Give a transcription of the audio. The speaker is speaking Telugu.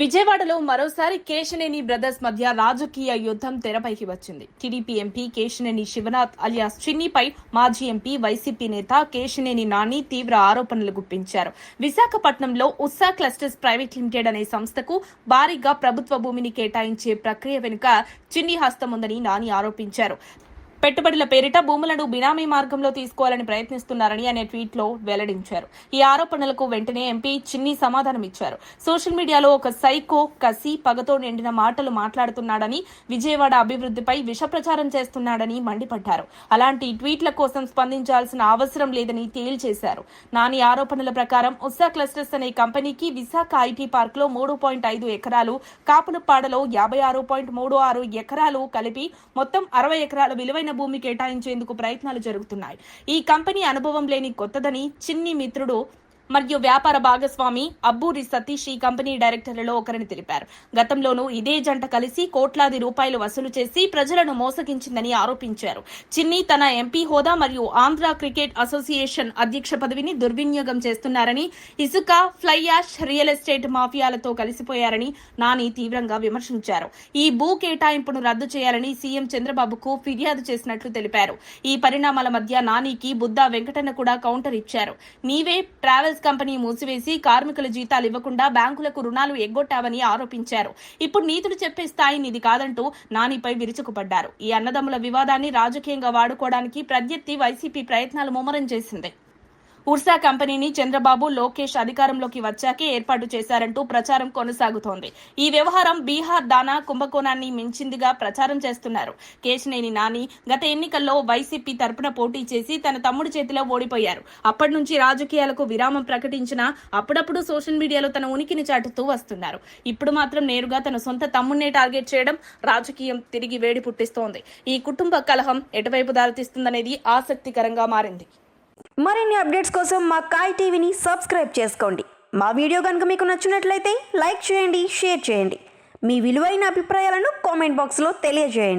విజయవాడలో మరోసారి కేశినేని బ్రదర్స్ మధ్య రాజకీయ యుద్ధం తెరపైకి వచ్చింది. టీడీపీ ఎంపీ కేశినేని శివనాథ్ అలియాస్ చిన్నిపై మాజీ ఎంపీ వైసీపీ నేత కేశినేని నాని తీవ్ర ఆరోపణలు గుప్పించారు. విశాఖపట్నంలో ఉత్సా క్లస్టర్స్ ప్రైవేట్ లిమిటెడ్ అనే సంస్థకు భారీగా ప్రభుత్వ భూమిని కేటాయించే ప్రక్రియ వెనుక చిన్ని హస్తం ఉందని నాని ఆరోపించారు. పెట్టుబడుల పేరిట భూములను బినామీ మార్గంలో తీసుకోవాలని ప్రయత్నిస్తున్నారని ఆయన ట్వీట్లో వెల్లడించారు. ఈ ఆరోపణలకు వెంటనే ఎంపీ చిన్ని సమాధానమిచ్చారు. సోషల్ మీడియాలో ఒక సైకో కసి పగతో నిండిన మాటలు మాట్లాడుతున్నాడని, విజయవాడ అభివృద్ధిపై విష ప్రచారం చేస్తున్నాడని మండిపడ్డారు. అలాంటి ట్వీట్ల కోసం స్పందించాల్సిన అవసరం లేదని తేల్చేశారు. నాని ఆరోపణల ప్రకారం ఉత్సా క్లస్టర్స్ అనే కంపెనీకి విశాఖ ఐటీ పార్క్ లో 3.5 ఎకరాలు, కాపులపాడలో 56.36 ఎకరాలు కలిపి మొత్తం 60 ఎకరాల విలువైన భూమి కేటాయించేందుకు ప్రయత్నాలు జరుగుతున్నాయి. ఈ కంపెనీ అనుభవం లేని కొత్తదని చిన్ని మిత్రుడు మరియు వ్యాపార భాగస్వామి అబ్బూరి సతీష్ ఈ కంపెనీ డైరెక్టర్లలో ఒకరని తెలిపారు. గతంలోనూ ఇదే జంట కలిసి కోట్లాది రూపాయలు వసూలు చేసి ప్రజలను మోసగించిందని ఆరోపించారు. చిన్ని తన ఎంపీ హోదా మరియు ఆంధ్ర క్రికెట్ అసోసియేషన్ అధ్యక్ష పదవిని దుర్వినియోగం చేస్తున్నారని, ఇసుక, ఫ్లై యాష్, రియల్ ఎస్టేట్ మాఫియాలతో కలిసిపోయారని నాని తీవ్రంగా విమర్శించారు. ఈ భూ కేటాయింపును రద్దు చేయాలని సీఎం చంద్రబాబుకు ఫిర్యాదు చేసినట్లు తెలిపారు. ఈ పరిణామాల మధ్య నానికి బుద్దా వెంకటన్న కూడా కౌంటర్ ఇచ్చారు. నీవే ట్రావెల్స్ కంపెనీ మూసివేసి కార్మికుల జీతాలు ఇవ్వకుండా బ్యాంకులకు రుణాలు ఎగ్గొట్టావని ఆరోపించారు. ఇప్పుడు నీతులు చెప్పే స్థాయి నీది కాదంటూ నానిపై విరుచుకుపడ్డారు. ఈ అన్నదమ్ముల వివాదాన్ని రాజకీయంగా వాడుకోవడానికి ప్రత్యర్థి వైసీపీ ప్రయత్నాలు ముమ్మరం చేసింది. ఉర్సా కంపెనీని చంద్రబాబు, లోకేష్ అధికారంలోకి వచ్చాకే ఏర్పాటు చేశారంటూ ప్రచారం కొనసాగుతోంది. ఈ వ్యవహారం బీహార్ దానా కుంభకోణాన్ని మించిందిగా ప్రచారం చేస్తున్నారు. కేశినేని నాని గత ఎన్నికల్లో వైసీపీ తరపున పోటీ చేసి తన తమ్ముడి చేతిలో ఓడిపోయారు. అప్పటి నుంచి రాజకీయాలకు విరామం ప్రకటించినా అప్పుడప్పుడు సోషల్ మీడియాలో తన ఉనికిని చాటుతూ వస్తున్నారు. ఇప్పుడు మాత్రం నేరుగా తన సొంత తమ్ముడినే టార్గెట్ చేయడం రాజకీయం తిరిగి వేడి పుట్టిస్తోంది. ఈ కుటుంబ కలహం ఎటువైపు దారితీస్తుందనేది ఆసక్తికరంగా మారింది. మరిన్ని అప్డేట్స్ కోసం మా కాయ్ టీవీని సబ్స్క్రైబ్ చేసుకోండి. మా వీడియో కనుక మీకు నచ్చినట్లయితే లైక్ చేయండి, షేర్ చేయండి. మీ విలువైన అభిప్రాయాలను కామెంట్ బాక్స్లో తెలియజేయండి.